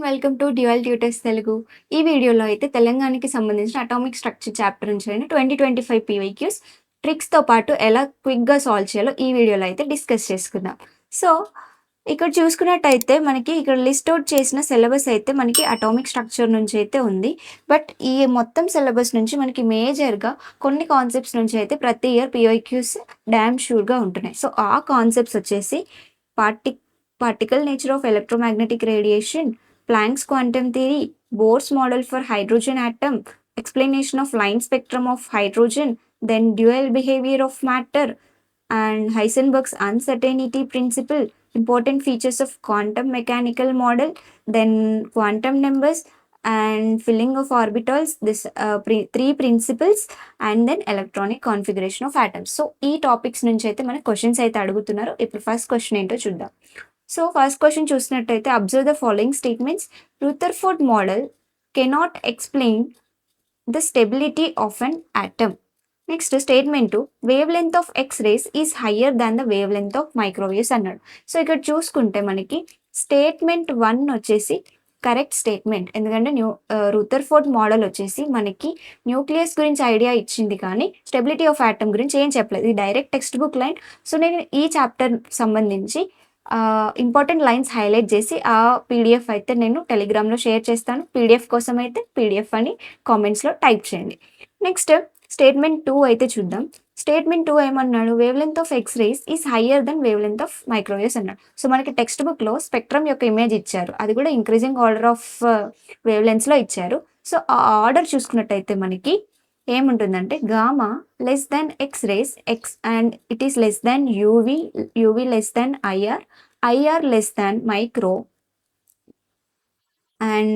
Welcome to dual tutors Telugu. ఈ వీడియోలో అయితే తెలంగాణకి సంబంధించిన అటామిక్ స్ట్రక్చర్ చాప్టర్ నుంచి 2025 PYQs ట్రిక్స్‌తో పాటు ఎలా క్విక్‌గా సాల్వ్ చేయాలో ఈ వీడియోలో అయితే డిస్కస్ చేసుకుందాం. సో, ఇక్కడ చూసుకున్నట్టయితే మనకి ఇక్కడ లిస్ట్ ఔట్ చేసిన సిలబస్ అయితే మనకి అటామిక్ స్ట్రక్చర్ నుంచి అయితే ఉంది. బట్ ఈ మొత్తం సిలబస్ నుంచి మనకి మేజర్‌గా కొన్ని కాన్సెప్ట్స్ నుంచి అయితే ప్రతి ఇయర్ PYQs డామ్ షూర్‌గా ఉంటున్నాయి. సో, ఆ కాన్సెప్ట్స్ వచ్చేసి particle nature of electromagnetic radiation, Planck's quantum theory, Bohr's model for hydrogen atom, explanation of line spectrum of hydrogen, then dual behavior of matter, and Heisenberg's uncertainty principle, important features of quantum mechanical model, then quantum numbers, and filling of orbitals, this three principles, and then electronic configuration of atoms. So, ఈ topics నుంచి అయితే మన questions అయితే అడుగుతున్నారు. ఇప్పుడు first question ఏంటో చూద్దాం. So first question చూసినట్టయితే observe the following statements. Rutherford model cannot explain the stability of an atom. Next statement 2, wave length of X rays is higher than the wave length of microwaves అన్నాడు. So ఇక్కడ చూసుకుంటే మనకి statement 1 వచ్చేసి correct statement. ఎందుకంటే Rutherford model వచ్చేసి మనకి nucleus గురించి idea ఇచ్చింది కానీ స్టెబిలిటీ ఆఫ్ ఆటమ్ గురించి ఏం చెప్పలేదు. ఇది direct text book line. So నేను ఈ చాప్టర్ సంబంధించి ఇంపార్టెంట్ లైన్స్ హైలైట్ చేసి ఆ పీడిఎఫ్ అయితే నేను టెలిగ్రామ్లో షేర్ చేస్తాను. పీడిఎఫ్ కోసం అయితే పీడిఎఫ్ అని కామెంట్స్లో టైప్ చేయండి. నెక్స్ట్ స్టేట్మెంట్ 2 అయితే చూద్దాం. స్టేట్మెంట్ 2 ఏమన్నాడు? Wave length of X rays is higher than wave length of microwaves అన్నాడు. సో మనకి టెక్స్ట్ బుక్లో స్పెక్ట్రమ్ యొక్క ఇమేజ్ ఇచ్చారు, అది కూడా ఇంక్రీజింగ్ ఆర్డర్ ఆఫ్ వేవ్ లెంత్స్లో ఇచ్చారు. సో ఆ ఆర్డర్ చూసుకున్నట్టయితే మనకి ఏముంటుందంటే gamma less than X rays, X and it is less than UV, UV less than IR, IR less than micro, and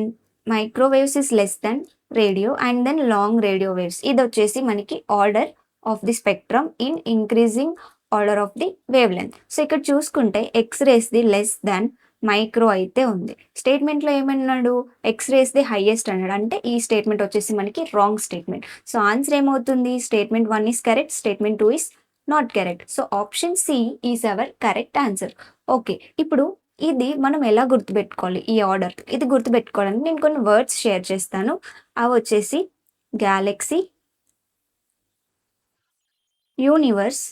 microwaves is less than radio, and then long radio waves. ఇది వచ్చేసి మనకి order of the spectrum in increasing order of the wave length. So ఇక్కడ చూసుకుంటే X రేస్ది less than micro అయితే ఉంది. స్టేట్మెంట్లో ఏమన్నాడు? X race the highest అన్నాడు. అంటే ఈ స్టేట్మెంట్ వచ్చేసి మనకి రాంగ్ స్టేట్మెంట్. సో ఆన్సర్ ఏమవుతుంది? Statement 1 is correct, statement 2 is not correct. So option C is our correct answer. Okay, ఇప్పుడు ఇది మనం ఎలా గుర్తుపెట్టుకోవాలి? ఈ ఆర్డర్ ఇది గుర్తుపెట్టుకోవడానికి నేను కొన్ని వర్డ్స్ షేర్ చేస్తాను. అవి వచ్చేసి Galaxy, universe,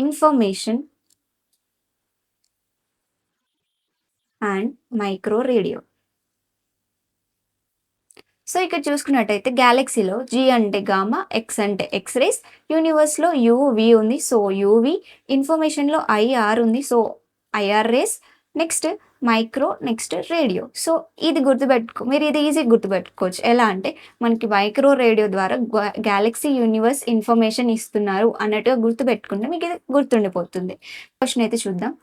information and micro radio. So ఇక్కడ చూసుకున్నట్టయితే గ్యాలక్సీలో జీ అంటే గామా, ఎక్స్ అంటే ఎక్స్ రేస్, యూనివర్స్లో యూవి ఉంది, సో యూవి, ఇన్ఫర్మేషన్లో ఐఆర్ ఉంది, so IR race, next micro, next radio. So ఇది మీరు ఇది ఈజీ గుర్తుపెట్టుకోవచ్చు. ఎలా అంటే మనకి మైక్రో రేడియో ద్వారా గ్యాలక్సీ, యూనివర్స్ ఇన్ఫర్మేషన్ ఇస్తున్నారు అన్నట్టుగా గుర్తుపెట్టుకుంటే మీకు ఇది గుర్తుండిపోతుంది. క్వశ్చన్ అయితే చూద్దాం.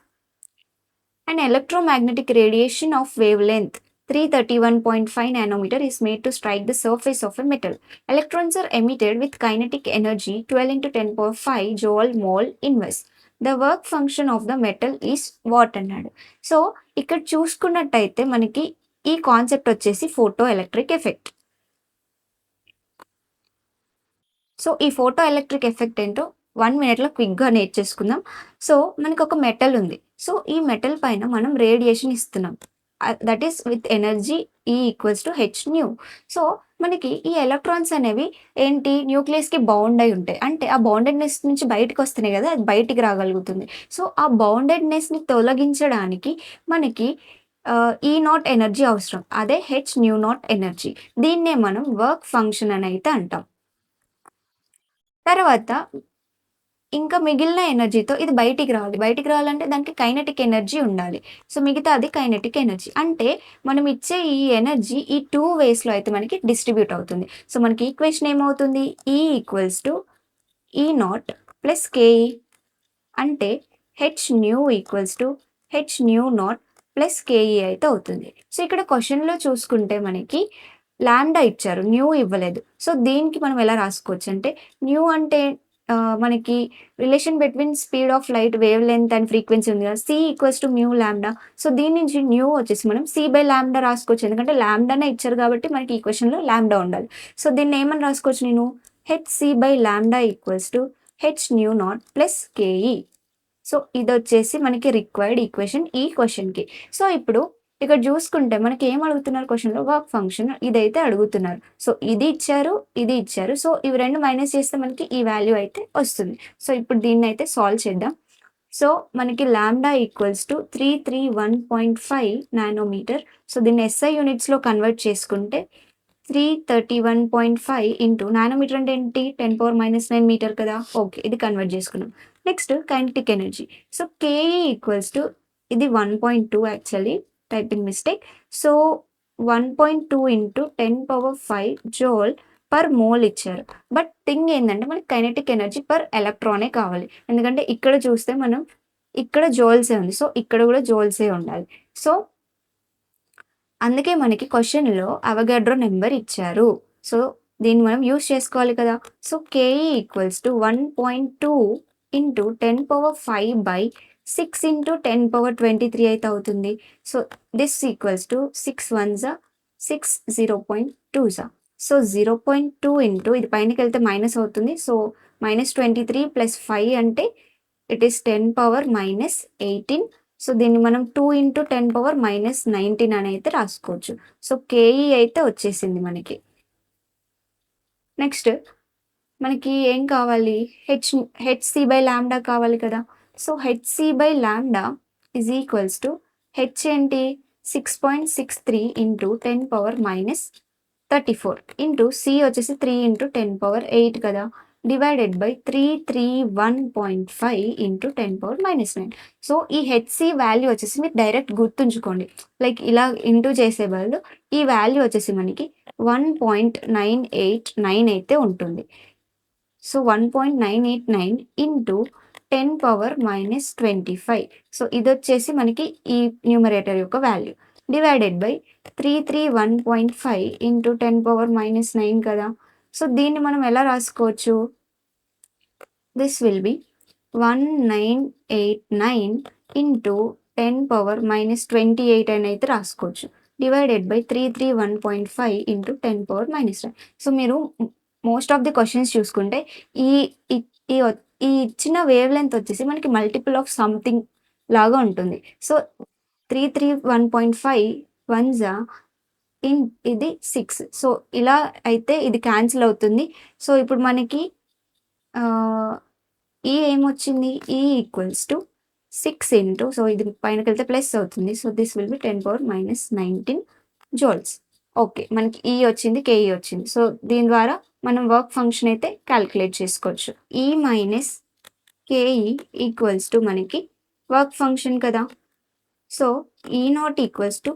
And electromagnetic radiation of wave length 331.5 nanometer is made to strike the surface of a metal. Electrons are emitted with kinetic energy 12 into 10 power 5 joule mole inverse. The work function of the metal is what అన్నాడు. So ఇక్కడ చూసుకున్నట్టయితే మనకి ఈ concept వచ్చేసి photo electric effect. So ఈ photo electric effect ఏంటో 1 minute క్విక్గా నేర్చేసుకుందాం. So మనకి ఒక మెటల్ ఉంది. సో ఈ మెటల్ పైన మనం రేడియేషన్ ఇస్తున్నాం, that is with energy E equals to H new. So మనకి ఈ ఎలక్ట్రాన్స్ అనేవి ఏంటి? న్యూక్లియస్కి బౌండ్ అయి ఉంటాయి. అంటే ఆ బౌండెడ్నెస్ నుంచి బయటకు వస్తున్నాయి కదా, అది బయటికి రాగలుగుతుంది. సో ఆ బౌండెడ్నెస్ని తొలగించడానికి మనకి ఈ నాట్ ఎనర్జీ అవసరం, అదే హెచ్ న్యూ నాట్ ఎనర్జీ. దీన్నే మనం వర్క్ ఫంక్షన్ అని అయితే అంటాం. తర్వాత ఇంకా మిగిలిన ఎనర్జీతో ఇది బయటికి రావాలి. బయటికి రావాలంటే దానికి కైనెటిక్ ఎనర్జీ ఉండాలి. సో మిగతా అది కైనెటిక్ ఎనర్జీ. అంటే మనం ఇచ్చే ఈ ఎనర్జీ ఈ 2 వేస్లో అయితే మనకి డిస్ట్రిబ్యూట్ అవుతుంది. సో మనకి ఈక్వేషన్ ఏమవుతుంది? E equals to E naught plus KE, అంటే H nu equals to H nu naught plus KE అయితే అవుతుంది. సో ఇక్కడ క్వశ్చన్లో చూసుకుంటే మనకి లాండా ఇచ్చారు, న్యూ ఇవ్వలేదు. సో దీనికి మనం ఎలా రాసుకోవచ్చు అంటే న్యూ అంటే మనకి relation between speed of light, wave length and frequency ఉంది కదా, సి ఈక్వల్స్ టు మ్యూ ల్యాండా. సో దీని నుంచి న్యూ వచ్చేసి మనం సి బై ల్యాండా రాసుకోవచ్చు. ఎందుకంటే ల్యాండానే ఇచ్చారు కాబట్టి మనకి ఈక్వేషన్లో ల్యాండా ఉండాలి. సో దీన్ని ఏమని రాసుకోవచ్చు నేను? H C by lambda equals to H nu naught plus KE. So ఇది వచ్చేసి మనకి రిక్వైర్డ్ ఈక్వేషన్ ఈ క్వశ్చన్కి. సో ఇప్పుడు ఇక్కడ చూసుకుంటే మనకి ఏం అడుగుతున్నారు క్వశ్చన్లో, వర్క్ ఫంక్షన్ ఇదైతే అడుగుతున్నారు. సో ఇది ఇచ్చారు, ఇది ఇచ్చారు. సో ఇవి రెండు మైనస్ చేస్తే మనకి ఈ వాల్యూ అయితే వస్తుంది. సో ఇప్పుడు దీన్ని అయితే సాల్వ్ చేద్దాం. సో మనకి lambda equals to 331.5 nanometre. So దీన్ని SI యూనిట్స్లో కన్వర్ట్ చేసుకుంటే 331.5 ఇంటూ నానోమీటర్ అంటే ఏంటి, 10⁻⁹ మీటర్ కదా. ఓకే, ఇది కన్వర్ట్ చేసుకున్నాం. Next kinetic energy. So KE equals to, ఇది 1.2 actually typing mistake. So 1.2 into 10⁵ joule per mole ఇచ్చారు. బట్ థింగ్ ఏంటంటే మనకి కైనెటిక్ ఎనర్జీ పర్ ఎలక్ట్రానే కావాలి. ఎందుకంటే ఇక్కడ చూస్తే మనం ఇక్కడ జోల్సే ఉంది. సో ఇక్కడ కూడా జోల్సే ఉండాలి. సో అందుకే మనకి క్వశ్చన్లో అవగాడ్రో నెంబర్ ఇచ్చారు. సో దీన్ని మనం యూస్ చేసుకోవాలి కదా. So KE equals to 1.2 into 10⁵/6 into 10⁻23 అయితే అవుతుంది. So this equals to 6 1s 6 0.2s. So 0.2 into ఇది పైనకి వెళ్తే మైనస్ అవుతుంది. సో -23 + 5 అంటే ఇట్ ఈస్ 10⁻⁻18. సో దీన్ని మనం 2 ఇంటూ 10⁻⁻19 అని అయితే రాసుకోవచ్చు. సో KE అయితే వచ్చేసింది మనకి. నెక్స్ట్ మనకి ఏం కావాలి, hc/λ కావాలి కదా. So hc/λ is equals to h ఏంటి 6.63 ఇంటూ 10⁻⁻34 ఇంటూ c వచ్చేసి 3 ఇంటూ 10⁻8 కదా, డివైడెడ్ బై 331.5 ఇంటూ 10⁻⁻9. సో ఈ hc వాల్యూ వచ్చేసి మీరు డైరెక్ట్ గుర్తుంచుకోండి. లైక్ ఇలా ఇంటూ చేసే బదులు ఈ వాల్యూ వచ్చేసి మనకి 1.989 అయితే ఉంటుంది. So 1.989 into 10⁻⁻25. సో ఇది వచ్చేసి మనకి ఈ న్యూమరేటర్ యొక్క వాల్యూ, డివైడెడ్ బై 331.5 ఇంటూ 10⁻⁻9 కదా. సో దీన్ని మనం ఎలా రాసుకోవచ్చు, దిస్ విల్ బి 1989 ఇంటూ 10⁻⁻28 అని అయితే రాసుకోవచ్చు, డివైడెడ్ బై 331.5 ఇంటూ 10⁻⁻9. సో మీరు మోస్ట్ ఆఫ్ ది క్వశ్చన్స్ చూసుకుంటే ఈ ఇచ్చిన వేవ్ లెంత్ వచ్చేసి మనకి మల్టిపుల్ ఆఫ్ సంథింగ్ లాగా ఉంటుంది. సో 331.5 1s ఇది 6. సో ఇలా అయితే ఇది క్యాన్సిల్ అవుతుంది. సో ఇప్పుడు మనకి ఈ ఏమొచ్చింది, ఈ ఈక్వల్స్ టు 6 ఇంటూ, సో ఇది పైనకి వెళ్తే ప్లస్ అవుతుంది. So this will B 10⁻⁻19 jewels. Okay, మనకి ఈ వచ్చింది, KE వచ్చింది. సో దీని ద్వారా మనం వర్క్ ఫంక్షన్ అయితే క్యాలిక్యులేట్ చేసుకోవచ్చు. E minus KE equals to మనకి వర్క్ ఫంక్షన్ కదా. సో E0 ఈక్వల్స్ టు,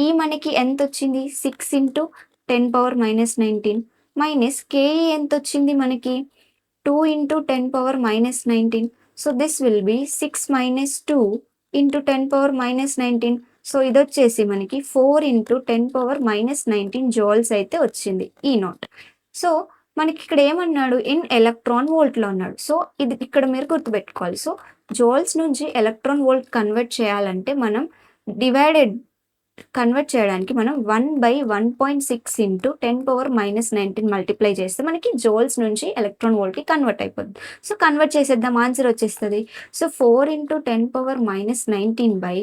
ఈ మనకి ఎంత వచ్చింది 6 ఇంటూ 10⁻⁻19 మైనస్ KE ఎంత వచ్చింది మనకి 2 into 10⁻⁻19. So this will B 6 minus 2 into 10⁻⁻19. So ఇది వచ్చేసి మనకి 4 ఇంటూ 10⁻⁻19 జోల్స్ అయితే వచ్చింది E0. సో మనకి ఇక్కడ ఏమన్నాడు, ఇన్ ఎలక్ట్రాన్ వోల్ట్లో అన్నాడు. సో ఇది ఇక్కడ మీరు గుర్తుపెట్టుకోవాలి. సో జోల్స్ నుంచి ఎలక్ట్రాన్ వోల్ట్ కన్వర్ట్ చేయాలంటే మనం కన్వర్ట్ చేయడానికి మనం 1/1.6 ఇంటూ 10⁻⁻19 మల్టిప్లై చేస్తే మనకి జోల్స్ నుంచి ఎలక్ట్రాన్ వోల్ట్కి కన్వర్ట్ అయిపోతుంది. సో కన్వర్ట్ చేసేద్దాం, ఆన్సర్ వచ్చేస్తుంది. So 4 into 10⁻⁻19 by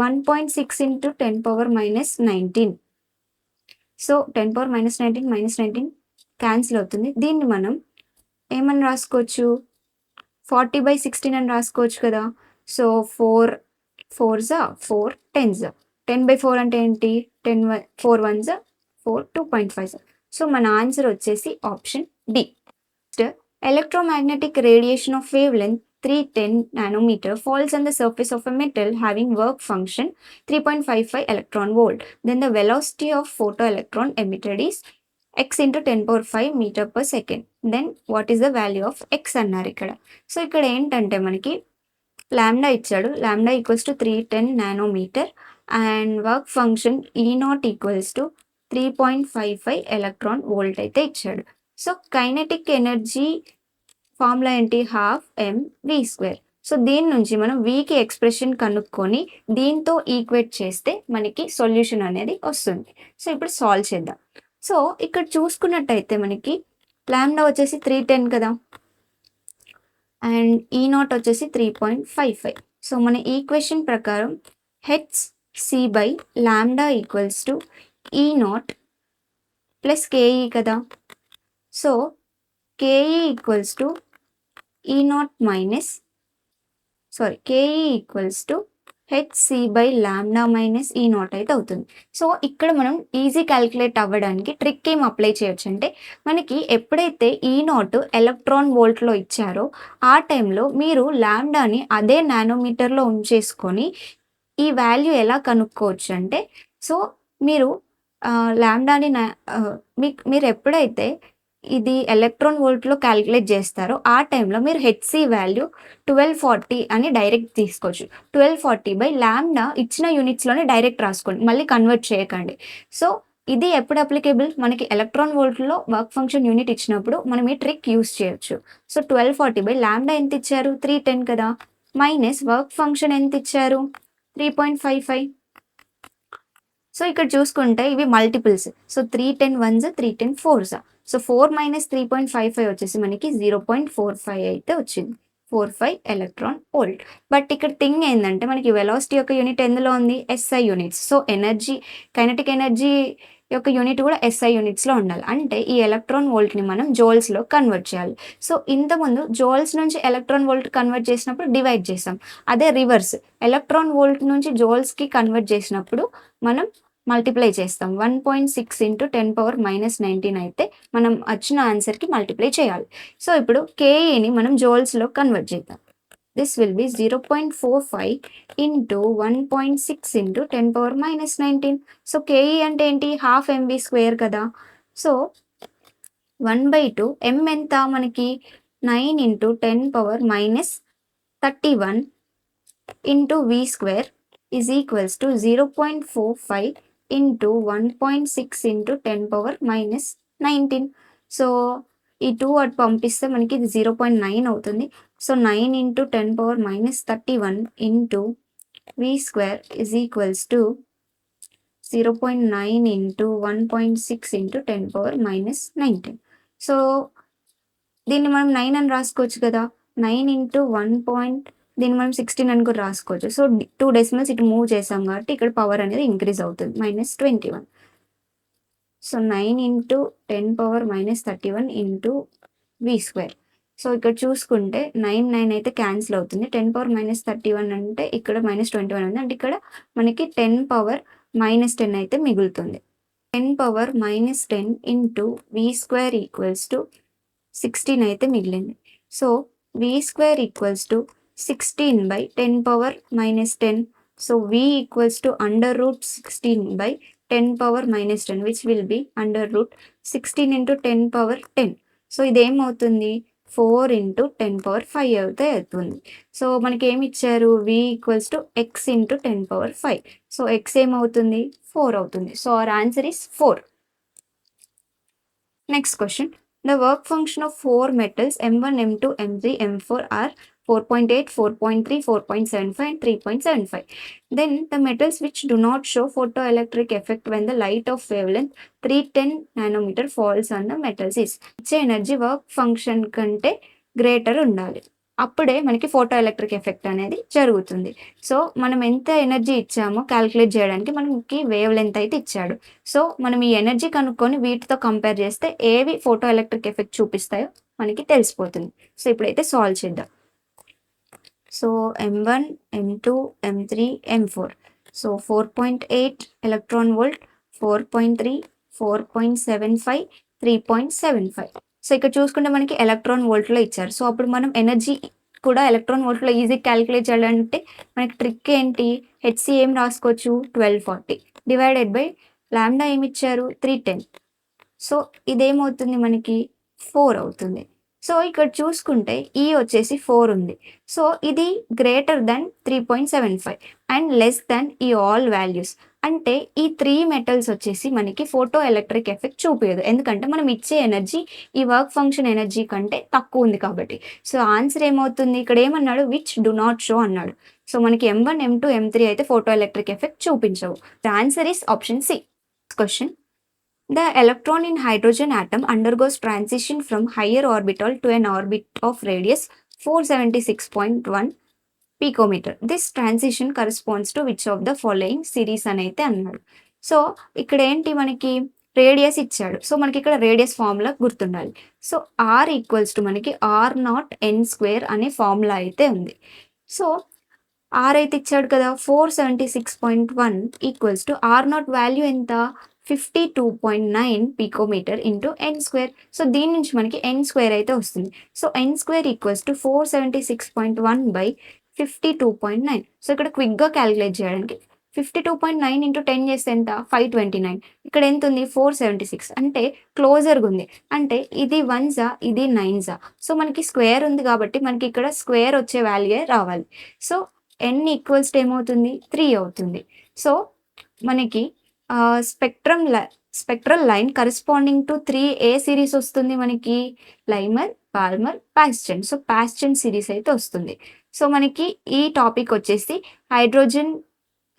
1.6 into 10⁻⁻19. So 10⁻⁻19 -19 cancel అవుతుంది. దీన్ని మనం ఏమని రాసుకోవచ్చు, 40/16 అని రాసుకోవచ్చు కదా. సో 4 4s 4 10s 10/4 అంటే ఏంటి, 4 1s 4 2.5. సో మన ఆన్సర్ వచ్చేసి option D. Electromagnetic radiation of wave length 310 nanometer falls on the surface of a metal having work function 3.55 electron volt. Then the velocity of photoelectron emitted is x into 10⁵ meter per second. Then what is the value of x అన్నారు ఇక్కడ. So ఇక్కడ ఏంటంటే మనకి lambda ఇచ్చాడు, lambda equals to 310 nanometre and work function E0 equals to 3.55 electron volt అయితే ఇచ్చాడు. So kinetic energy formula ఏంటి, 12 mv². So దీని నుంచి మనం వీకి ఎక్స్ప్రెషన్ కనుక్కొని దీంతో ఈక్వేట్ చేస్తే మనకి సొల్యూషన్ అనేది వస్తుంది. సో ఇప్పుడు సాల్వ్ చేద్దాం. సో ఇక్కడ చూసుకున్నట్టయితే మనకి లాంబ్డా వచ్చేసి 310 కదా, అండ్ ఈ నాట్ వచ్చేసి 3.55. సో మన ఈక్వేషన్ ప్రకారం HC by lambda equals to E naught plus KE కదా. So KE equals to E naught minus KE equals to HC by lambda minus E naught అయితే అవుతుంది. సో ఇక్కడ మనం ఈజీ క్యాలిక్యులేట్ అవ్వడానికి trick ఏం apply చేయొచ్చు అంటే, మనకి ఎప్పుడైతే ఈ నాట్ ఎలక్ట్రాన్ వోల్ట్లో ఇచ్చారో ఆ టైంలో మీరు లాంబ్డాని అదే నానోమీటర్లో ఉంచేసుకొని ఈ వాల్యూ ఎలా కనుక్కోవచ్చు అంటే, సో మీరు లాంబ్డాని మీరు ఎప్పుడైతే ఇది ఎలక్ట్రాన్ వోల్ట్లో క్యాలిక్యులేట్ చేస్తారో ఆ టైంలో మీరు హెచ్సి వాల్యూ 1240 అని డైరెక్ట్ తీసుకోవచ్చు. 1240 బై లాంబ్డా ఇచ్చిన యూనిట్స్లోనే డైరెక్ట్ రాసుకోండి, మళ్ళీ కన్వర్ట్ చేయకండి. సో ఇది ఎప్పుడు అప్లికేబుల్, మనకి ఎలక్ట్రాన్ వోల్ట్లో వర్క్ ఫంక్షన్ యూనిట్ ఇచ్చినప్పుడు మనం ఈ ట్రిక్ యూస్ చేయొచ్చు. సో 1240 బై లాంబ్డా ఎంత ఇచ్చారు, 310 కదా, మైనస్ వర్క్ ఫంక్షన్ ఎంత ఇచ్చారు, 3.55. సో ఇక్కడ చూసుకుంటే ఇవి multiples. So 310 1s 310 4s. So 4 minus 3.55 వచ్చేసి మనకి 0.45 అయితే వచ్చింది, 45 ఎలక్ట్రాన్ వోల్ట్. బట్ ఇక్కడ థింగ్ ఏంటంటే మనకి వెలాసిటీ యొక్క యూనిట్ ఎందులో ఉంది, SI units. So energy, kinetic energy యొక్క యూనిట్ కూడా ఎస్ఐ యూనిట్స్లో ఉండాలి. అంటే ఈ ఎలక్ట్రాన్ వోల్ట్ని మనం జోల్స్లో కన్వర్ట్ చేయాలి. సో ఇంతకుముందు జోల్స్ నుంచి ఎలక్ట్రాన్ వోల్ట్ కన్వర్ట్ చేసినప్పుడు డివైడ్ చేసాం. అదే రివర్స్, ఎలక్ట్రాన్ వోల్ట్ నుంచి జోల్స్కి కన్వర్ట్ చేసినప్పుడు మనం మల్టిప్లై చేస్తాం. 1.6 ఇంటూ 10⁻−19 అయితే మనం వచ్చిన ఆన్సర్కి మల్టిప్లై చేయాలి. సో ఇప్పుడు కేఈని మనం జోల్స్లో కన్వర్ట్ చేద్దాం. This will be 0.45 into 1.6 into 10⁻−19. So KE అంటే ఏంటి, హాఫ్ ఎంవి స్క్వేర్ కదా. సో 1/2 ఎం ఎంత మనకి, 9 into 10⁻−31 into we square is equals to 0.45 into 1.6 into 10⁻−19. So ఈ 2 అటు పంపిస్తే మనకి ఇది 0.9 అవుతుంది. So 9 into 10⁻−31 into we square is equals to 0.9 into 1.6 into 10⁻−19. So దీన్ని మనం 9 అని రాసుకోవచ్చు కదా. 9 ఇంటూ 1. దీన్ని మనం 16 అని కూడా రాసుకోవచ్చు. సో 2 డెసిమల్స్ ఇటు మూవ్ చేసాం కాబట్టి ఇక్కడ పవర్ అనేది ఇంక్రీజ్ అవుతుంది, -21. So 9 into 10⁻−31 into V square. So ఇక్కడ చూసుకుంటే 9 అయితే క్యాన్సిల్ అవుతుంది. 10⁻−31 అంటే ఇక్కడ -21 ఉంది, అంటే ఇక్కడ మనకి 10⁻−10 అయితే మిగులుతుంది. 10⁻−10 into we square equals to 16 అయితే మిగిలింది. So v square equals to 16 by 10⁻−10. So v equals to √16 / 10⁻−10 which will be √16 into 10⁻10. సో ఇదేమవుతుంది, 4 ఇంటూ 10⁻5 అయితే అవుతుంది. సో మనకి ఏమి ఇచ్చారు, v equals to x into 10⁻5. So x ఏమవుతుంది, 4 అవుతుంది. So our answer is 4. Next question, the work function of 4 metals M1, M2, M3, M4 are 4.8, 4.3, 4.75 and 3.75. Then the metals which do not show photoelectric effect when the light of wavelength 310 nanometer falls on the metals is. ఇచ్చే energy work function కంటే greater ఉండాలి, అప్పుడే మనకి photo electric effect అనేది జరుగుతుంది. So మనం ఎంత energy ఇచ్చామో క్యాలిక్యులేట్ చేయడానికి మనకి వేవ్ లెంత్ అయితే ఇచ్చాడు. సో మనం ఈ ఎనర్జీ కనుక్కొని వీటితో కంపేర్ చేస్తే ఏవి ఫోటో ఎలక్ట్రిక్ ఎఫెక్ట్ చూపిస్తాయో మనకి తెలిసిపోతుంది. సో ఇప్పుడైతే సాల్వ్ చేద్దాం. So M1, M2, M3, M4. So 4.8 electron volt, 4.3, 4.75, 3.75. So ఇక్కడ చూసుకుంటే మనకి ఎలక్ట్రాన్ వోల్ట్లో ఇచ్చారు. సో అప్పుడు మనం ఎనర్జీ కూడా ఎలక్ట్రాన్ వోల్ట్లో ఈజీ క్యాలిక్యులేట్ చేయాలంటే మనకి ట్రిక్ ఏంటి, హెచ్సి ఏం రాసుకోవచ్చు, 1240 డివైడెడ్ బై లాంబ్డా ఏమి ఇచ్చారు, 310. సో ఇదేమవుతుంది మనకి 4 అవుతుంది. సో ఇక్కడ చూసుకుంటే ఈ వచ్చేసి 4 ఉంది. సో ఇది greater than 3.75 and less than ఈ ఆల్ వాల్యూస్. అంటే ఈ 3 మెటల్స్ వచ్చేసి మనకి ఫోటో ఎలక్ట్రిక్ ఎఫెక్ట్ చూపించదు, ఎందుకంటే మనం ఇచ్చే ఎనర్జీ ఈ వర్క్ ఫంక్షన్ ఎనర్జీ కంటే తక్కువ ఉంది కాబట్టి. సో ఆన్సర్ ఏమవుతుంది, ఇక్కడ ఏమన్నాడు, విచ్ డు నాట్ షో అన్నాడు. సో మనకి M1, M2, M3 అయితే ఫోటో ఎలక్ట్రిక్ ఎఫెక్ట్ చూపించవు. The answer is option C. Question, the electron in hydrogen atom undergoes transition from higher orbital to an orbit of radius 476.1 picometer. This transition corresponds to which of the following series అని అయితే అన్నాడు. So ఇక్కడ ఏంటి మనకి radius ఇచ్చాడు. So మనకి ఇక్కడ radius formula గుర్తుండాలి. సో ఆర్ ఈక్వల్స్ టు మనకి ఆర్ నాట్ ఎన్ స్క్వేర్ అనే ఫార్ములా అయితే ఉంది. సో ఆర్ అయితే ఇచ్చాడు కదా 476.1 equals to R naught value ఎంత 52.9 picometre into N square. So దీని నుంచి మనకి ఎన్ స్క్వేర్ అయితే వస్తుంది. So N square equals to 476.1 by 52.9. So ఇక్కడ క్విక్గా క్యాలిక్యులేట్ చేయడానికి 52.9 ఇంటూ 10 చేస్తే ఎంత 529. ఇక్కడ ఎంత ఉంది 476 అంటే క్లోజర్గా ఉంది. అంటే ఇది 1 ఇది 9 సో మనకి స్క్వేర్ ఉంది కాబట్టి మనకి ఇక్కడ స్క్వేర్ వచ్చే వాల్యూ రావాలి. సో ఎన్ ఈక్వల్స్ ఏమవుతుంది 3 అవుతుంది. సో మనకి spectral line corresponding to 3 A series వస్తుంది మనకి లైమర్, పాల్మర్, పాస్టన్. సో పాస్టన్ సిరీస్ అయితే వస్తుంది. సో మనకి ఈ టాపిక్ వచ్చేసి హైడ్రోజన్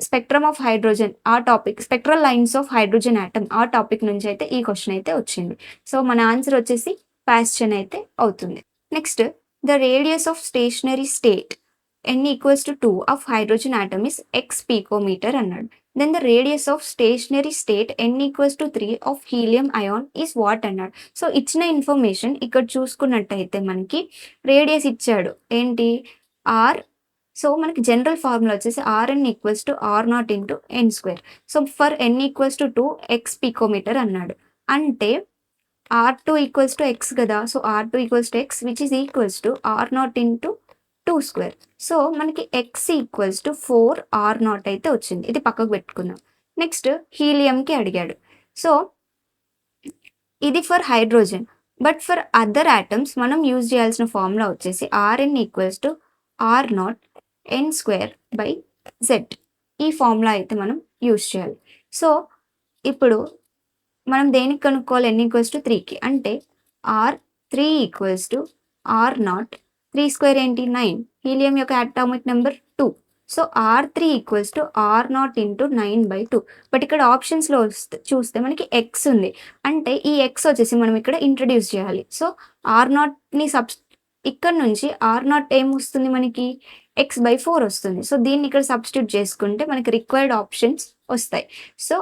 స్పెక్ట్రమ్ ఆఫ్ హైడ్రోజన్ ఆ topic spectral lines of hydrogen atom ఆ టాపిక్ నుంచి అయితే ఈ క్వశ్చన్ అయితే వచ్చింది. సో మన ఆన్సర్ వచ్చేసి పాస్టన్ అయితే అవుతుంది. Next the radius of stationary state n equals to 2 of hydrogen atom is x picometer అన్నాడు. Then the radius of stationary state n equals to 3 of helium ion is what అన్నాడు. So ఇచ్చిన information ఇక్కడ చూసుకున్నట్టయితే మనకి radius ఇచ్చాడు ఏంటి R. So మనకి general formula వచ్చేసి RN equals to R naught into N square. So for N equals to 2 X picometre అన్నాడు. అంటే R2 ఈక్వల్స్ టు ఎక్స్ కదా. So R2 equals to X which is equals to R naught into 2 square. So మనకి X equals to 4 R naught అయితే వచ్చింది. ఇది పక్కకు పెట్టుకుందాం. Next హీలియంకి అడిగాడు. సో ఇది for hydrogen. But for other atoms మనం యూజ్ చేయాల్సిన ఫార్ములా వచ్చేసి RN equals to R naught N square by Z. ఈ ఫార్ములా అయితే మనం యూజ్ చేయాలి. సో ఇప్పుడు మనం దేనికి కనుక్కోవాలి ఎన్ ఈక్వల్స్ టు 3కి. అంటే R3 equals to R naught 3 square ఏంటి 9. హీలియం యొక్క atomic number 2. So R3 equals to R naught into 9/2. But ఇక్కడ ఆప్షన్స్లో చూస్తే మనకి ఎక్స్ ఉంది. అంటే ఈ ఎక్స్ వచ్చేసి మనం ఇక్కడ ఇంట్రడ్యూస్ చేయాలి. సో ఆర్ నాట్ని ఇక్కడ నుంచి ఆర్ నాట్ ఏం వస్తుంది మనకి x/4 వస్తుంది. సో దీన్ని ఇక్కడ సబ్స్టిట్యూట్ చేసుకుంటే మనకి రిక్వైర్డ్ ఆప్షన్స్ వస్తాయి. So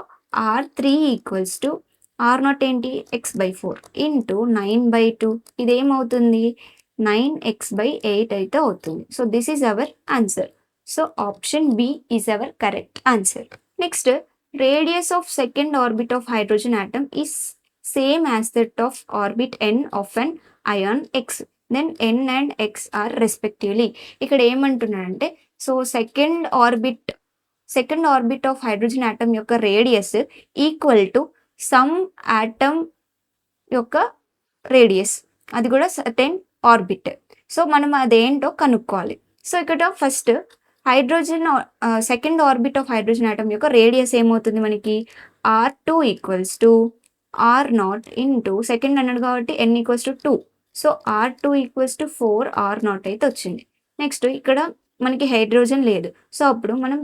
R3 equals to R naught ఏంటి x/4 ఇంటూ 9/2. ఇదేమవుతుంది 9x/8 అయితే అవుతుంది. So this is our answer. So option B is our correct answer. Next radius of second orbit of hydrogen atom is same as that of orbit n of an ion x. Then n and x are respectively. ఇక్కడ ఏమంటున్నాడంటే so second orbit of hydrogen atom యొక్క radius equal to some atom యొక్క radius, అది కూడా certain orbit. So మనం అదేంటో కనుక్కోవాలి. So ఇక్కడ first hydrogen second orbit of hydrogen atom యొక్క రేడియస్ ఏమవుతుంది మనకి R2 equals to R naught into second అన్నాడు కాబట్టి n equals to 2. So R2 equals to 4 R naught అయితే వచ్చింది. నెక్స్ట్ ఇక్కడ మనకి హైడ్రోజన్ లేదు. సో అప్పుడు మనం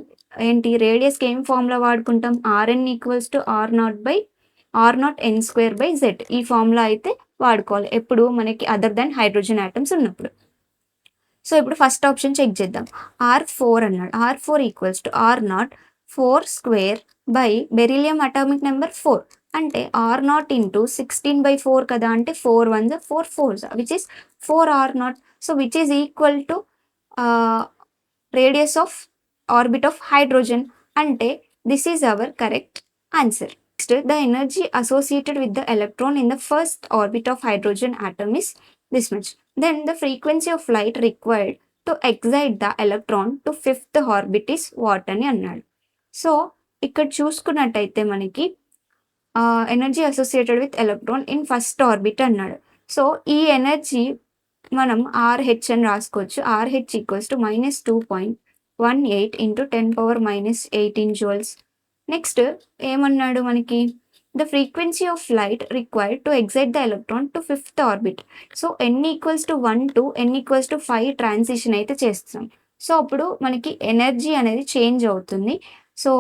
ఏంటి రేడియస్కి ఏం ఫార్ములా వాడుకుంటాం Rn equals to R naught N square by Z. ఈ ఫార్ములా అయితే వాడుకోవాలి ఎప్పుడు మనకి అదర్ దాన్ హైడ్రోజన్ ఆటమ్స్ ఉన్నప్పుడు. సో ఇప్పుడు ఫస్ట్ ఆప్షన్ చెక్ చేద్దాం. R4 అన్నాడు. R4 equals to R naught 4 square by beryllium atomic number 4. అంటే ఆర్ నాట్ ఇంటూ 16/4 కదా. అంటే 4 1s 4 4s which is 4 R naught. So which is equal to radius of orbit of hydrogen. అంటే this is our correct answer. Next, the energy associated with the electron in the first orbit of hydrogen atom is this much. Then the frequency of light required to excite the electron to fifth orbit is what అని అన్నాడు. So ఇక్కడ చూసుకున్నట్టయితే మనకి energy associated with electron in first orbit అన్నాడు. So ఈ energy మనం RH అని రాసుకోవచ్చు. RH equals to -2.18 into 10⁻−18 joules. Next ఏమన్నాడు మనకి the frequency of light required to excite the electron to fifth orbit. So n equals to 1 to n equals to 5 transition అయితే చేస్తాం. So అప్పుడు మనకి ఎనర్జీ అనేది చేంజ్ అవుతుంది. సో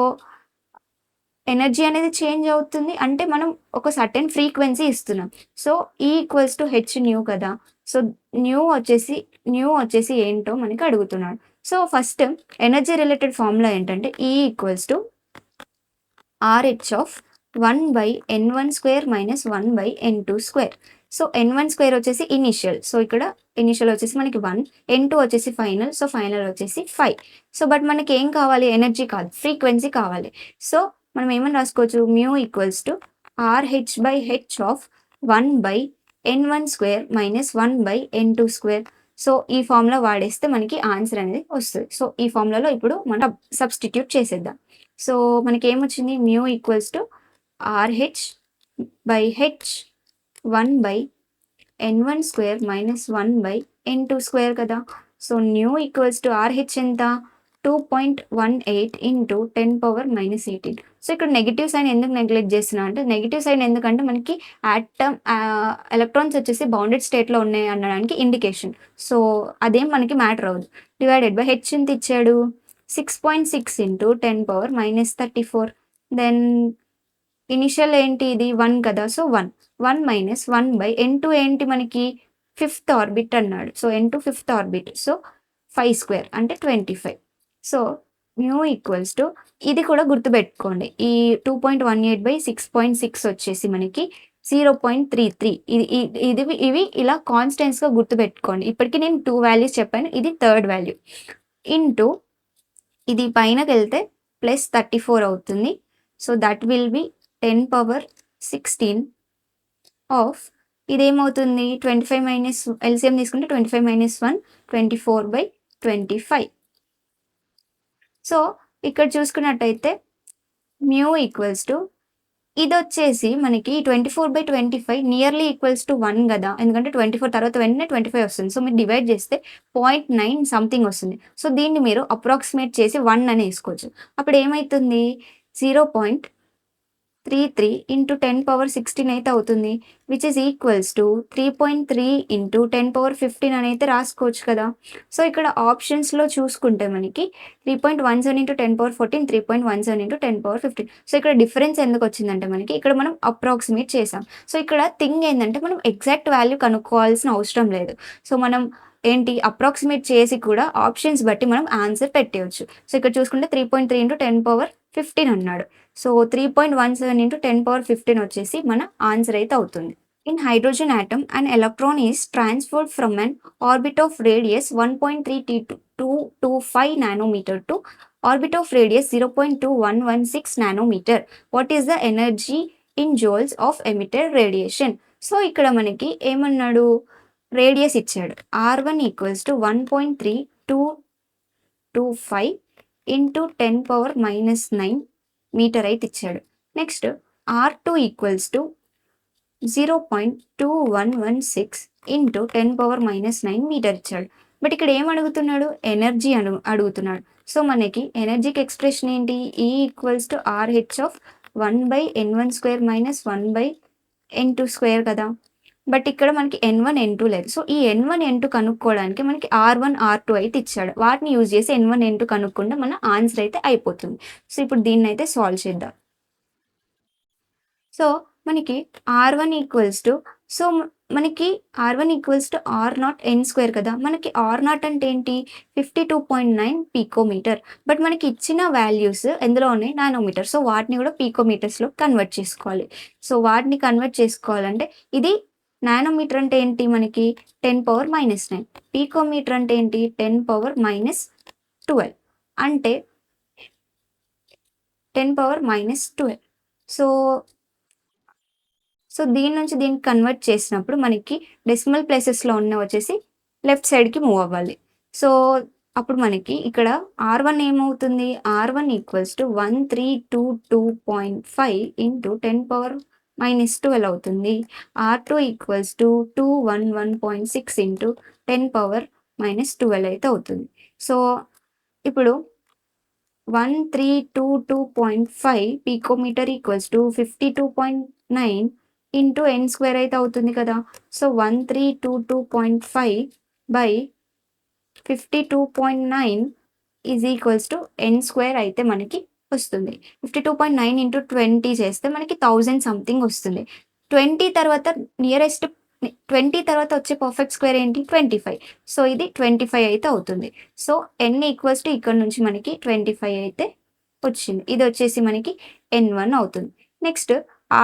ఎనర్జీ అనేది change అవుతుంది అంటే మనం ఒక సర్టెన్ ఫ్రీక్వెన్సీ ఇస్తున్నాం. So E equals to H new కదా. సో న్యూ వచ్చేసి ఏంటో మనకి అడుగుతున్నాడు. So first energy related formula ఏంటంటే E equals to RH of 1/n1² minus 1/n2². So n1 square వచ్చేసి ఇనిషియల్. సో ఇక్కడ ఇనిషియల్ వచ్చేసి మనకి 1, n2 వచ్చేసి ఫైనల్. సో ఫైనల్ వచ్చేసి 5. సో బట్ మనకి ఏం కావాలి, ఎనర్జీ కాదు, ఫ్రీక్వెన్సీ కావాలి. సో మనం ఏమని రాసుకోవచ్చు, mu equals to RH/h of 1/n1² minus 1/n2². So ఈ ఫార్ములా వాడేస్తే మనకి ఆన్సర్ అనేది వస్తుంది. సో ఈ ఫార్ములాలో ఇప్పుడు మనం సబ్స్టిట్యూట్ చేసేద్దాం. సో మనకి ఏమొచ్చింది, mu equals to RH/h 1/n1² minus 1/n2² కదా. So new equals to RH ఎంత, 2.18 ఇంటూ 10⁻−18. సో ఇక్కడ నెగిటివ్ సైన్ ఎందుకు నెగ్లెక్ట్ చేస్తున్నా అంటే, నెగిటివ్ సైన్ ఎందుకంటే మనకి ఎలక్ట్రాన్స్ వచ్చేసి బౌండెడ్ స్టేట్లో ఉన్నాయి అనడానికి ఇండికేషన్. సో అదేం మనకి మ్యాటర్ అవ్వదు. డివైడెడ్ బై హెచ్ ఎంత ఇచ్చాడు, 6.6 ఇంటూ 10⁻−34. దెన్ ఇనిషియల్ ఏంటి, ఇది 1 కదా. సో 1 మైనస్ 1/n2 ఏంటి మనకి 5th ఆర్బిట్ అన్నాడు. So n2 5th orbit. So 5² అంటే 25. సో మ్యూ ఈక్వల్స్ టు, ఇది కూడా గుర్తుపెట్టుకోండి, ఈ 2.18/6.6 వచ్చేసి మనకి 0.33. ఇవి ఇలా కాన్స్టెంట్స్గా గుర్తుపెట్టుకోండి. ఇప్పటికీ నేను 2 వాల్యూస్ చెప్పాను, ఇది థర్డ్ వాల్యూ. ఇంటూ ఇది పైనకి వెళ్తే ప్లస్ 34 అవుతుంది. So that will be 10⁻16 of, ఇదేమవుతుంది 25 మైనస్ ఎల్సిఎం తీసుకుంటే 25 మైనస్ 1 24/25. సో ఇక్కడ చూసుకున్నట్టయితే మ్యూ ఈక్వల్స్ టు, ఇది వచ్చేసి మనకి 24/25 నియర్లీ ఈక్వల్స్ టు 1 కదా, ఎందుకంటే 24 తర్వాత వెంటనే 25 వస్తుంది. సో మీరు డివైడ్ చేస్తే 0.9 సంథింగ్ వస్తుంది. సో దీన్ని మీరు అప్రాక్సిమేట్ చేసి 1 అని వేసుకోవచ్చు. అప్పుడు ఏమవుతుంది, 0.33 ఇంటూ 10⁻16 అయితే అవుతుంది, which is equals to 3.3 into 10⁻15 అని అయితే రాసుకోవచ్చు కదా. సో ఇక్కడ ఆప్షన్స్లో చూసుకుంటే మనకి 3.17 ఇంటూ 10⁻14, 3.17 ఇంటూ 10⁻15. సో ఇక్కడ డిఫరెన్స్ ఎందుకు వచ్చిందంటే మనకి ఇక్కడ మనం అప్రాక్సిమేట్ చేసాం. సో ఇక్కడ థింగ్ ఏంటంటే మనం ఎగ్జాక్ట్ వాల్యూ కనుక్కోవాల్సిన అవసరం లేదు. సో మనం ఏంటి అప్రాక్సిమేట్ చేసి కూడా ఆప్షన్స్ బట్టి మనం ఆన్సర్ పెట్టేయచ్చు. సో ఇక్కడ చూసుకుంటే 3.3 ఇంటూ 10⁻15 అన్నాడు. సో 3.17 ఇంటూ 10⁻15 వచ్చేసి మన ఆన్సర్ అయితే అవుతుంది. In hydrogen atom an electron is transferred from an orbit of radius 1.3225 nanometre to orbit of radius 0.2116 nanometre. What is the energy in jewels of emitted radiation. So ఇక్కడ మనకి ఏమన్నాడు, radius ఇచ్చాడు, R1 equals to 1.3225 into 10⁻−9 metre అయితే ఇచ్చాడు. Next R2 equals to 0.2116 into 10⁻−9 metre ఇచ్చాడు. But ఇక్కడ ఏం అడుగుతున్నాడు, ఎనర్జీ అడుగుతున్నాడు. సో మనకి ఎనర్జీకి ఎక్స్ప్రెషన్ ఏంటి, E equals to RH of 1/n1² minus 1/n2² కదా. బట్ ఇక్కడ మనకి n1 n2 లేదు. సో ఈ n1 n2 కనుక్కోవడానికి మనకి R1 R2 అయితే ఇచ్చాడు. వాటిని యూజ్ చేసి n1 n2 కనుక్కుంటే మన ఆన్సర్ అయితే అయిపోతుంది. సో ఇప్పుడు దీన్ని అయితే సాల్వ్ చేద్దాం. సో మనకి R1 ఈక్వల్స్ టు, సో మనకి R1 equals to R0 n² కదా. మనకి R0 అంటే ఏంటి, 52.9 పికోమీటర్. బట్ మనకి ఇచ్చిన వాల్యూస్ ఎందులో ఉన్నాయి, నానోమీటర్. సో వాటిని కూడా పికోమీటర్స్లో కన్వర్ట్ చేసుకోవాలి. సో వాటిని కన్వర్ట్ చేసుకోవాలంటే ఇది నానోమీటర్ అంటే ఏంటి మనకి 10⁻−9, పికోమీటర్ అంటే ఏంటి 10⁻−12 అంటే 10⁻−12. సో దీని నుంచి దీనికి కన్వర్ట్ చేసినప్పుడు మనకి డెసిమల్ ప్లేసెస్లో ఉన్న వచ్చేసి లెఫ్ట్ సైడ్కి మూవ్ అవ్వాలి. సో అప్పుడు మనకి ఇక్కడ R1 ఏమవుతుంది, R1 ఈక్వల్స్ టు 1322.5 ఇంటూ 10⁻−12 అవుతుంది. R2 ఈక్వల్స్ టు 211.6 ఇంటూ 10⁻−12 అయితే అవుతుంది. సో ఇప్పుడు 1322.5 picometre equals to 52.9 into n² అయితే అవుతుంది కదా. So 1322.5 by 52.9 is equals to n² అయితే మనకి వస్తుంది. 52.9 ఇంటూ 20 చేస్తే మనకి 1000 సంథింగ్ వస్తుంది. 20 తర్వాత నియరెస్ట్ 20 తర్వాత వచ్చే పర్ఫెక్ట్ స్క్వేర్ ఏంటి? 25. సో, ఇది 25 అయితే అవుతుంది. సో, n ఈక్వల్స్ టు ఇక్కడ నుంచి మనకి 25 అయితే వచ్చింది. ఇది వచ్చేసి మనకి n1 అవుతుంది. నెక్స్ట్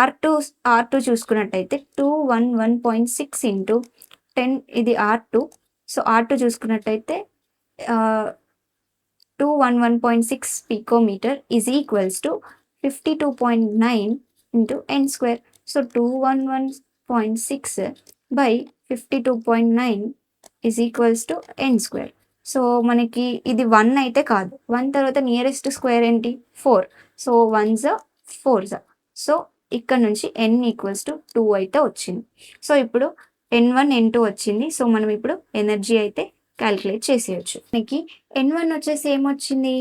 R2 చూసుకున్నట్టయితే 211.6 ఇంటూ 10 ఇది R2. సో, R2 చూసుకున్నట్టయితే 211.6 picometer is equals to 52.9 into n square. So 211.6 by 52.9 is equals to n square. So మనకి ఇది 1 అయితే కాదు. 1 తర్వాత నియరెస్ట్ స్క్వేర్ ఏంటి? 4. So 1s 4s. సో ఇక్కడ నుంచి n ఈక్వల్స్ టు 2 అయితే వచ్చింది. సో ఇప్పుడు n1 n2 వచ్చింది. సో మనం ఇప్పుడు ఎనర్జీ అయితే క్యాలిక్యులేట్ చేసేయచ్చు. మనకి n1 వచ్చేసి ఏమొచ్చింది?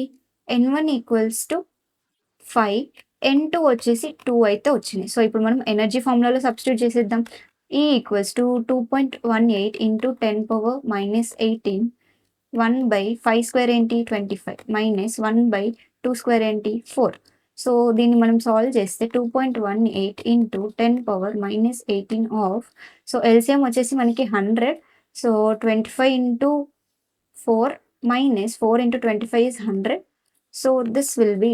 n1 ఈక్వల్స్ టు 5, n2 వచ్చేసి 2 అయితే వచ్చింది. సో ఇప్పుడు మనం ఎనర్జీ ఫార్ములాలో సబ్స్టిట్యూట్ చేసేద్దాం. E equals to 2.18 into 10 power minus 18 1 by 5 square ఏంటి? 25 మైనస్ 1 బై 2 స్క్వేర్ ఏంటి? 4. సో దీన్ని మనం సాల్వ్ చేస్తే 2.18 into 10 power minus 18 of, so LCM వచ్చేసి మనకి 100. So 25 into 4 minus 4 into 25 is 100. So this will be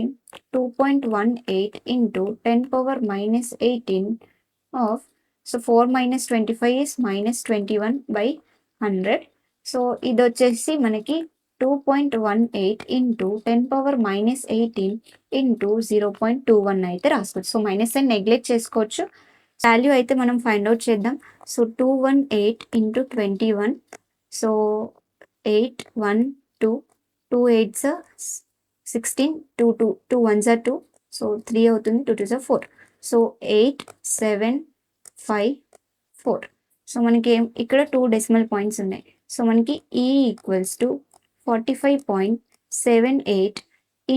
2.18 into 10 power minus 18 of, so 4 minus 25 is minus 21 by 100. So ఇది వచ్చేసి మనకి 2.18 into 10 power minus 18 into 0.21 అయితే రాసుకోవచ్చు. సో మైనస్ అని neglect చేసుకోవచ్చు. Value అయితే మనం ఫైండ్ అవుట్ చేద్దాం. So 218 into 21, so 8 1 2 2 8s 16 2 1s 2, so 3 అవుతుంది, 2 2s 4. సో 8 7 5 4. సో మనకి ఇక్కడ 2 డెసిమల్ పాయింట్స్ ఉన్నాయి. సో మనకి E equals to 45.78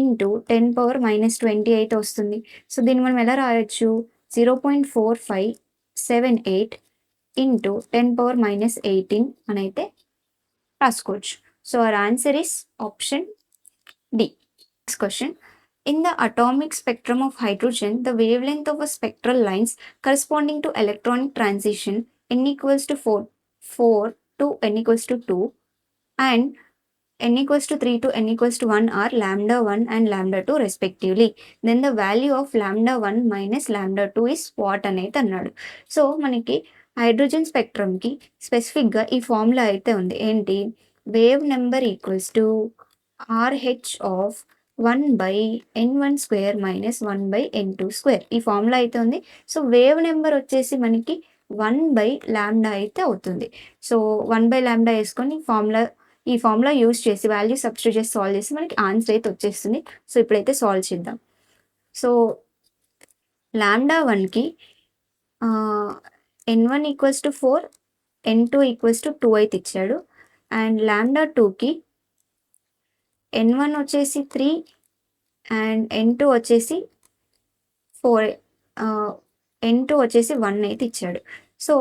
into 10 power minus 28 వస్తుంది. సో దీన్ని మనం ఎలా రాయొచ్చు? 0.4578 ఇంటూ 10 పవర్ మైనస్ 18 అని అయితే రాసుకోవచ్చు. So our answer is option D. Next question. In the atomic spectrum of hydrogen, the wavelength of a spectral lines corresponding to electronic transition n equals to 4 to n equals to 2 and n equals to 3 to n equals to 1 are lambda 1 and lambda 2 respectively. Then the value of lambda 1 minus lambda 2 is what అనేది అన్నాడు. So మనకి hydrogen స్పెక్ట్రమ్కి స్పెసిఫిక్గా ఈ formula అయితే ఉంది. ఏంటి? Wave number equals to RH of 1 by n1 square minus 1 by n2 square. ఈ formula అయితే ఉంది. సో వేవ్ నెంబర్ వచ్చేసి మనకి 1 బై లాంబ్డా అయితే అవుతుంది. సో 1 బై లాంబ్డా వేసుకొని ఈ ఫార్ములా యూజ్ చేసి వాల్యూ సబ్స్టిట్యూట్ చేసి సాల్వ్ చేసి మనకి ఆన్సర్ అయితే వచ్చేస్తుంది. సో ఇప్పుడైతే సాల్వ్ చేద్దాం. సో లాంబ్డా 1కి n1 equals to 4, n2 equals to 2 అయితే ఇచ్చాడు. అండ్ లాంబ్డా 2కి n1 వచ్చేసి 3 అండ్ n2 వచ్చేసి 4, n2 వచ్చేసి 1 అయితే ఇచ్చాడు. సో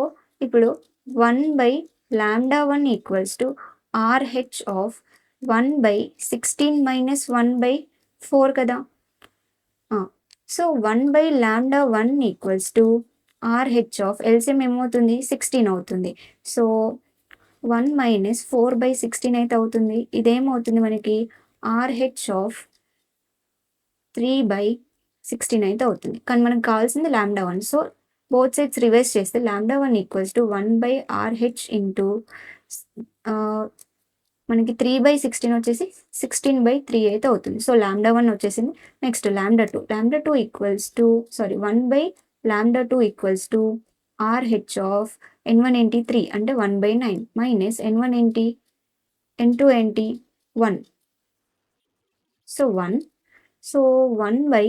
ఇప్పుడు 1 by lambda 1 equals to RH of 1 by 16 minus 1 by 4 కదా. So 1 by lambda 1 equals to RH of LCM ఏమవుతుంది? 16 అవుతుంది. సో 1 మైనస్ 4 బై 16 అయితే అవుతుంది. ఇదేమవుతుంది మనకి? RH ఆఫ్ 3 బై 16 అయితే అవుతుంది. కానీ మనకు కావాల్సింది lambda 1. So both sides reverse చేస్తే lambda 1 equals to 1 by RH into మనకి 3 బై 16 వచ్చేసి 16 బై 3 అయితే అవుతుంది. సో లాంబ్డా 1 వచ్చేసింది. Next lambda 2 equals to 1 by lambda 2 equals to RH of n1 ఏంటి? 3 అంటే 1 బై 9 మైనస్ n1 ఏంటి? n2 ఏంటి? 1. So 1. So 1 by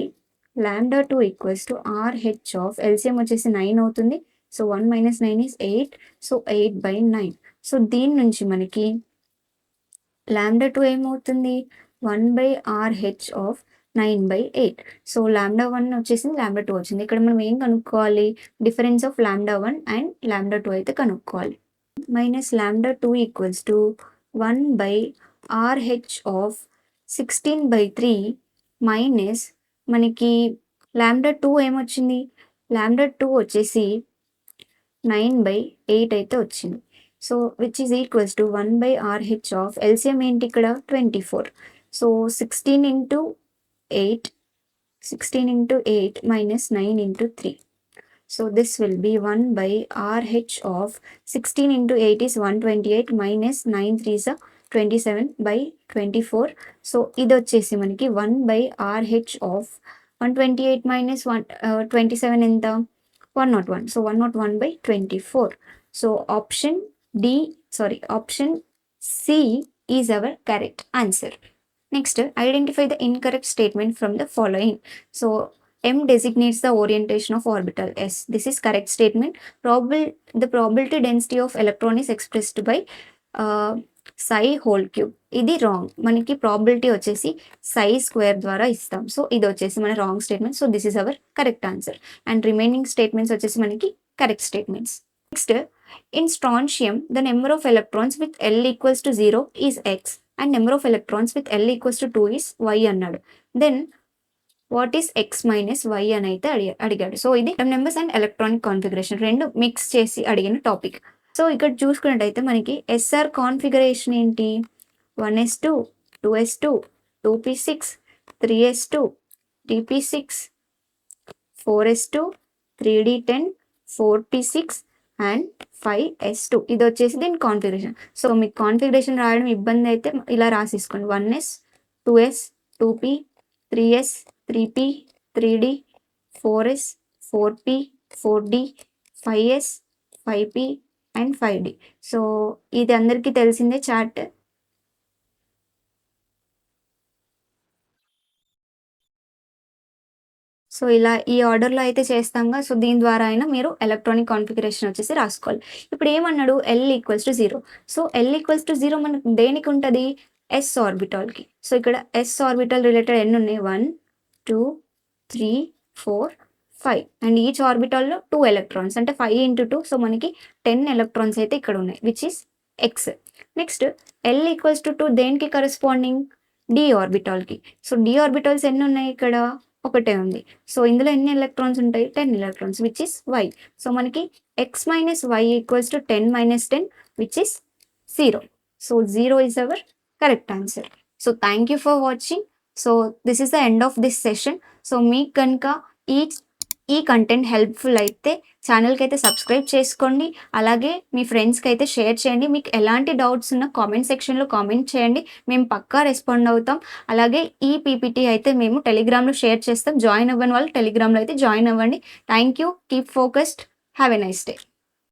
lambda 2 equals to RH of LCM వచ్చేసి 9 అవుతుంది. So 1 minus 9 is 8. So 8 by 9. So దీని నుంచి మనకి లాంబ్డా 2 ఏమవుతుంది? 1 by RH of 9 by 8. So lambda 1 వచ్చేసింది, లాంబ్డా 2 వచ్చింది. ఇక్కడ మనం ఏం కనుక్కోవాలి? Difference of lambda 1 and lambda 2 అయితే కనుక్కోవాలి. Minus lambda 2 equals to 1 by RH of 16 by 3 minus మనకి λ2 ఏమొచ్చింది, λ2 వచ్చేసి 9/8 అయితే వచ్చింది. So which is equals to 1/RH of LCM ఏంటి ఇక్కడ 24. So 16 into 8 minus 9 into 3. So this will be 1/RH of 16 into 8 is 128 minus 9 3s 27/24. So ఇది వచ్చేసి మనకి 1/RH of 128 minus 27 ఎంత 101. So 101/24. So option C is our correct answer. Next, identify the incorrect statement from the following. So M designates the orientation of orbital S. This is correct statement. The probability density of electron is expressed by psi whole cube. ఇది wrong. మనకి probability వచ్చేసి psi square ద్వారా ఇస్తాం. So ఇది వచ్చేసి మన wrong statement. So this is our correct answer. And remaining statements వచ్చేసి మనకి correct statements. Next, in strontium the number of electrons with L equals to 0 is X and number of electrons with L equals to 2 is Y అన్నాడు. Then what is X minus Y అని అయితే అడిగాడు. So ఇది atom numbers and electronic configuration రెండు mix చేసి అడిగిన topic. So ఇక్కడ చూసుకున్నట్టయితే మనకి SR కాన్ఫిగరేషన్ ఏంటి, 1s2 2s2 2p6 3s2 3p6 4s2 3d10 4p6 and 5s2. ఇది వచ్చేసి దీని కాన్ఫిగరేషన్. సో మీకు కాన్ఫిగరేషన్ రాయడం ఇబ్బంది అయితే ఇలా రాసేసుకోండి, 1s 2s 2p 3s 3p 3d 4s 4p 4d 5s 5p and 5d. So ఇది అందరికీ తెలిసిందే చార్ట్. సో ఇలా ఈ ఆర్డర్లో అయితే చేస్తాంగా. సో దీని ద్వారా అయినా మీరు ఎలక్ట్రానిక్ కాన్ఫిగరేషన్ వచ్చేసి రాసుకోవాలి. ఇప్పుడు ఏమన్నాడు, L equals to 0. So L equals to 0 మనకు దేనికి ఉంటుంది, S ఆర్బిటాల్కి. సో ఇక్కడ S ఆర్బిటల్ రిలేటెడ్ ఎన్ని ఉన్నాయి, 1 2 3 4 5 అండ్ ఈచ్ ఆర్బిటాల్లో 2 ఎలక్ట్రాన్స్ అంటే 5 into 2. సో మనకి 10 ఎలక్ట్రాన్స్ అయితే ఇక్కడ ఉన్నాయి, which is X. Next L equals to 2 దేనికి కరెస్పాండింగ్, D ఆర్బిటాల్కి. సో D ఆర్బిటాల్స్ ఎన్ని ఉన్నాయి, ఇక్కడ ఒకటే ఉంది. సో ఇందులో ఎన్ని ఎలక్ట్రాన్స్ ఉంటాయి, 10 electrons, which is Y. So మనకి X minus Y equals to 10 minus 10, which is 0. So 0 is our correct answer. So thank you for watching. So this is the end of this session. So మీకు కనుక ఈ content helpful అయితే ఛానల్కి అయితే subscribe చేసుకోండి. అలాగే మీ ఫ్రెండ్స్కి అయితే షేర్ చేయండి. మీకు ఎలాంటి డౌట్స్ ఉన్నా కామెంట్ సెక్షన్లో కామెంట్ చేయండి, మేము పక్కా రెస్పాండ్ అవుతాం. అలాగే ఈ పీపీటీ అయితే మేము టెలిగ్రామ్లో షేర్ చేస్తాం. జాయిన్ అవ్వని వాళ్ళు టెలిగ్రామ్లో అయితే జాయిన్ అవ్వండి. Thank you. Keep focused. Have a nice day.